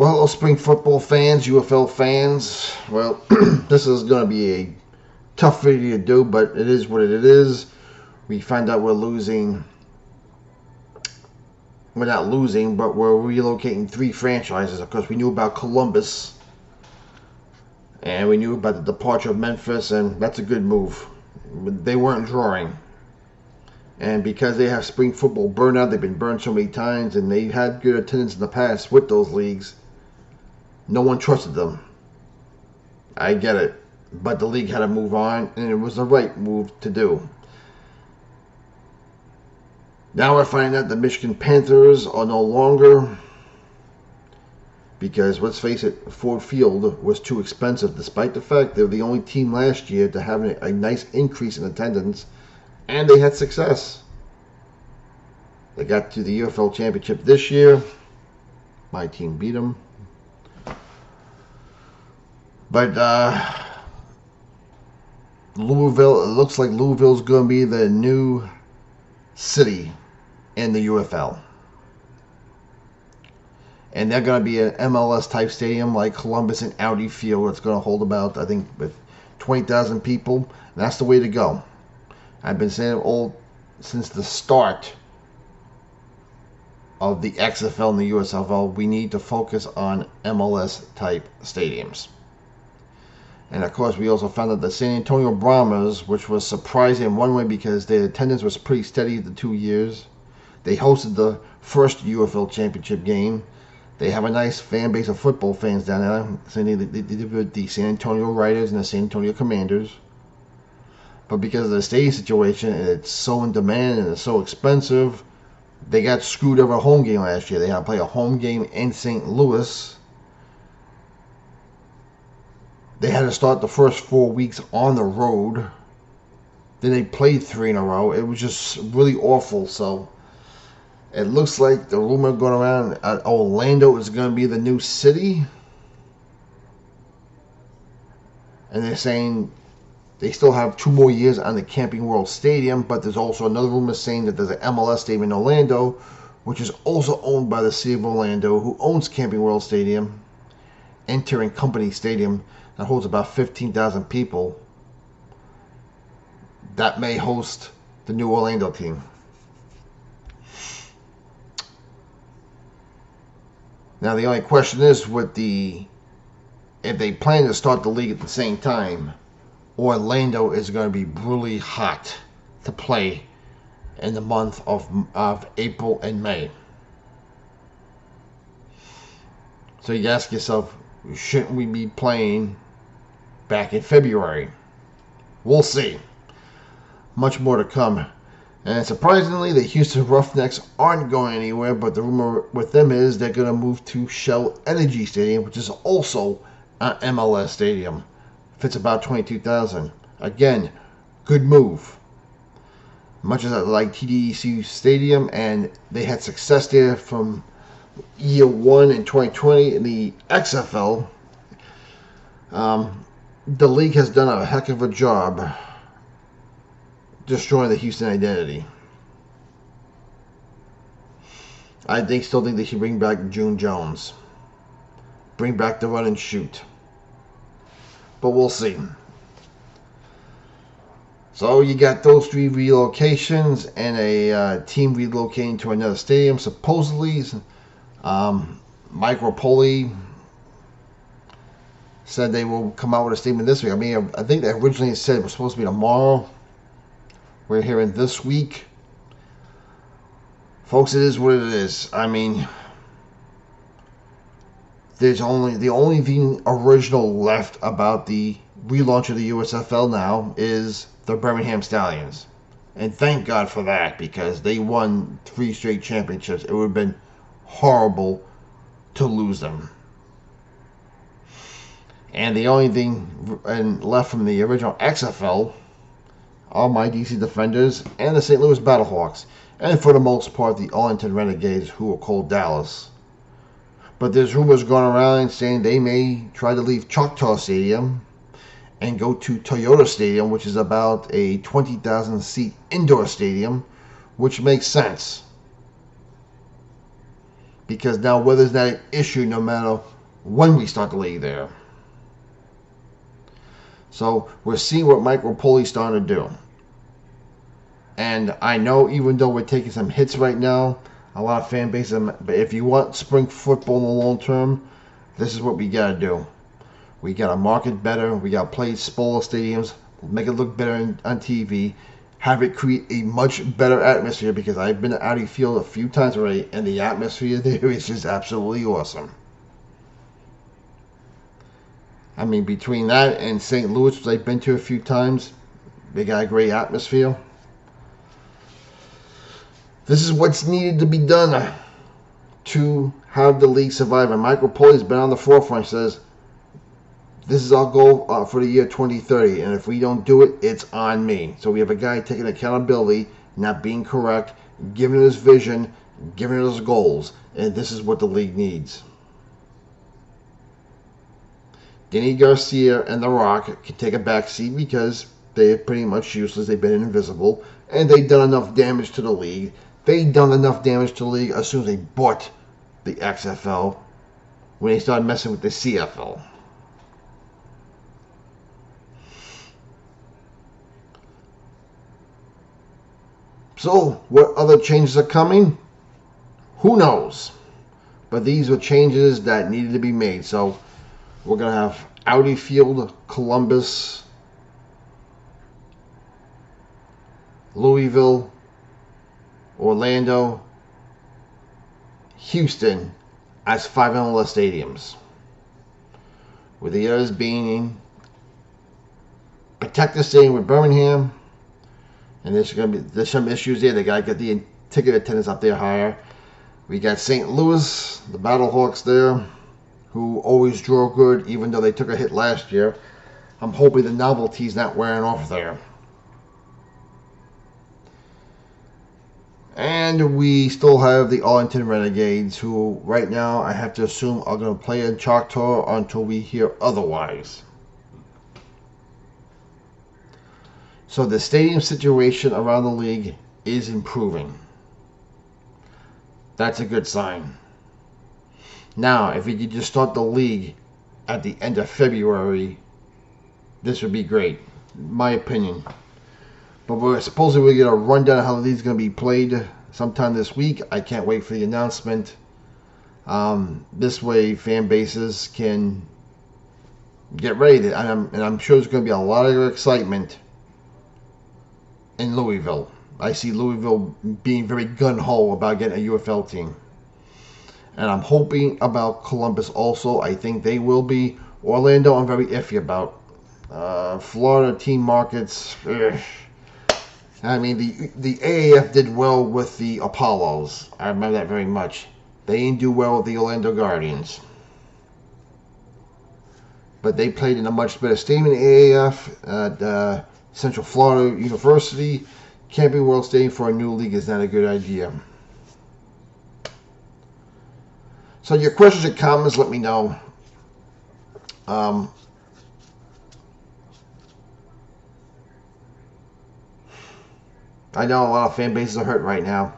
Well, hello, spring football fans, UFL fans. Well, this is going to be a tough video to do, but it is what it is. We find out we're losing. We're not losing, but we're relocating 3 franchises. Of course, we knew about Columbus, and we knew about the departure of Memphis, and that's a good move. They weren't drawing. And because they have spring football burnout, they've been burned so many times, and they've had good attendance in the past with those leagues. No one trusted them. I get it. But the league had to move on, and it was the right move to do. Now we're finding out the Michigan Panthers are no longer, because let's face it, Ford Field was too expensive, despite the fact they were the only team last year to have a nice increase in attendance, and they had success. They got to the UFL Championship this year. My team beat them. But Louisville, it looks like Louisville's going to be the new city in the UFL. And they're going to be an MLS type stadium like Columbus and Audi Field. It's going to hold about, I think, with 20,000 people. And that's the way to go. I've been saying it since the start of the XFL and the USFL. We need to focus on MLS type stadiums. And of course, we also found out the San Antonio Brahmas, which was surprising in one way because their attendance was pretty steady the 2 years. They hosted the first UFL championship game. They have a nice fan base of football fans down there. So they did with the San Antonio Riders and the San Antonio Commanders. But because of the stadium situation, and it's so in demand and it's so expensive, they got screwed over a home game last year. They had to play a home game in St. Louis. They had to start the first 4 weeks on the road. Then they played 3 in a row. It was just really awful. So it looks like the rumor going around Orlando is going to be the new city. And they're saying they still have 2 more years on the Camping World Stadium. But there's also another rumor saying that there's an MLS stadium in Orlando, which is also owned by the City of Orlando, who owns Camping World Stadium, Entering Company Stadium, that holds about 15,000 people, that may host the new Orlando team. Now the only question is if they plan to start the league at the same time, Orlando is going to be brutally hot to play in the month of April and May. So you ask yourself, shouldn't we be playing back in February? We'll see. Much more to come. And surprisingly, the Houston Roughnecks aren't going anywhere, but the rumor with them is they're going to move to Shell Energy Stadium, which is also an MLS stadium. Fits about 22,000. Again, good move. Much as I like TDEC Stadium, and they had success there from year 1 in 2020 in the XFL. The league has done a heck of a job destroying the Houston identity. I still think they should bring back June Jones. Bring back the run and shoot. But we'll see. So you got those 3 relocations and a team relocating to another stadium. Supposedly, Mike Rapoli said they will come out with a statement this week. I mean, I think they originally said it was supposed to be tomorrow. We're hearing this week. Folks, it is what it is. I mean, the only thing original left about the relaunch of the USFL now is the Birmingham Stallions. And thank God for that, because they won 3 straight championships. It would have been horrible to lose them. And the only thing left from the original XFL are my DC Defenders and the St. Louis Battlehawks. And for the most part, the Arlington Renegades, who are called Dallas. But there's rumors going around saying they may try to leave Choctaw Stadium and go to Toyota Stadium, which is about a 20,000 seat indoor stadium, which makes sense. Because now weather's not an issue no matter when we start the league there. So we're seeing what Mike Rapoli's starting to do. And I know even though we're taking some hits right now, a lot of fan bases, but if you want spring football in the long term, this is what we got to do. We got to market better. We got to play smaller stadiums, make it look better on TV, have it create a much better atmosphere, because I've been to Audi Field a few times already, and the atmosphere there is just absolutely awesome. I mean, between that and St. Louis, which I've been to a few times, they got a great atmosphere. This is what's needed to be done to have the league survive. And Mike Rapoli's been on the forefront. He says, this is our goal for the year 2030. And if we don't do it, it's on me. So we have a guy taking accountability, not being correct, giving us vision, giving us goals. And this is what the league needs. Danny Garcia and The Rock can take a back seat because they're pretty much useless. They've been invisible. And they've done enough damage to the league. They've done enough damage to the league as soon as they bought the XFL, when they started messing with the CFL. So, what other changes are coming? Who knows? But these were changes that needed to be made. So, we're going to have Audi Field, Columbus, Louisville, Orlando, Houston as 5 MLS stadiums, with the others being protect the stadium with Birmingham, and there's some issues there. They got to get the ticket attendance up there higher. We got St. Louis, the Battlehawks there, who always draw good, even though they took a hit last year. I'm hoping the novelty's not wearing off there. And we still have the Arlington Renegades, who right now I have to assume are going to play in Choctaw until we hear otherwise. So the stadium situation around the league is improving. That's a good sign. Now, if we could just start the league at the end of February, this would be great, in my opinion. But we're supposedly going to get a rundown of how the league's going to be played sometime this week. I can't wait for the announcement. This way, fan bases can get ready. And I'm sure there's going to be a lot of excitement in Louisville. I see Louisville being very gun-ho about getting a UFL team. And I'm hoping about Columbus also. I think they will be. Orlando, I'm very iffy about. Florida team markets, ugh. I mean, the AAF did well with the Apollos. I remember that very much. They didn't do well with the Orlando Guardians. But they played in a much better stadium in the AAF at Central Florida University. Camping World Stadium for a new league is not a good idea. So your questions and comments, let me know. I know a lot of fan bases are hurt right now.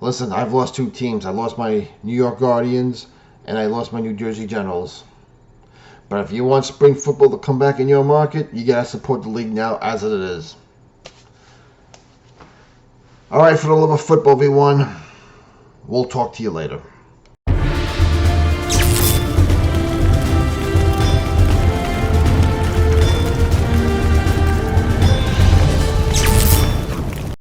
Listen, I've lost 2 teams. I lost my New York Guardians and I lost my New Jersey Generals. But if you want spring football to come back in your market, you got to support the league now as it is. All right, for the love of football, everyone. We'll talk to you later.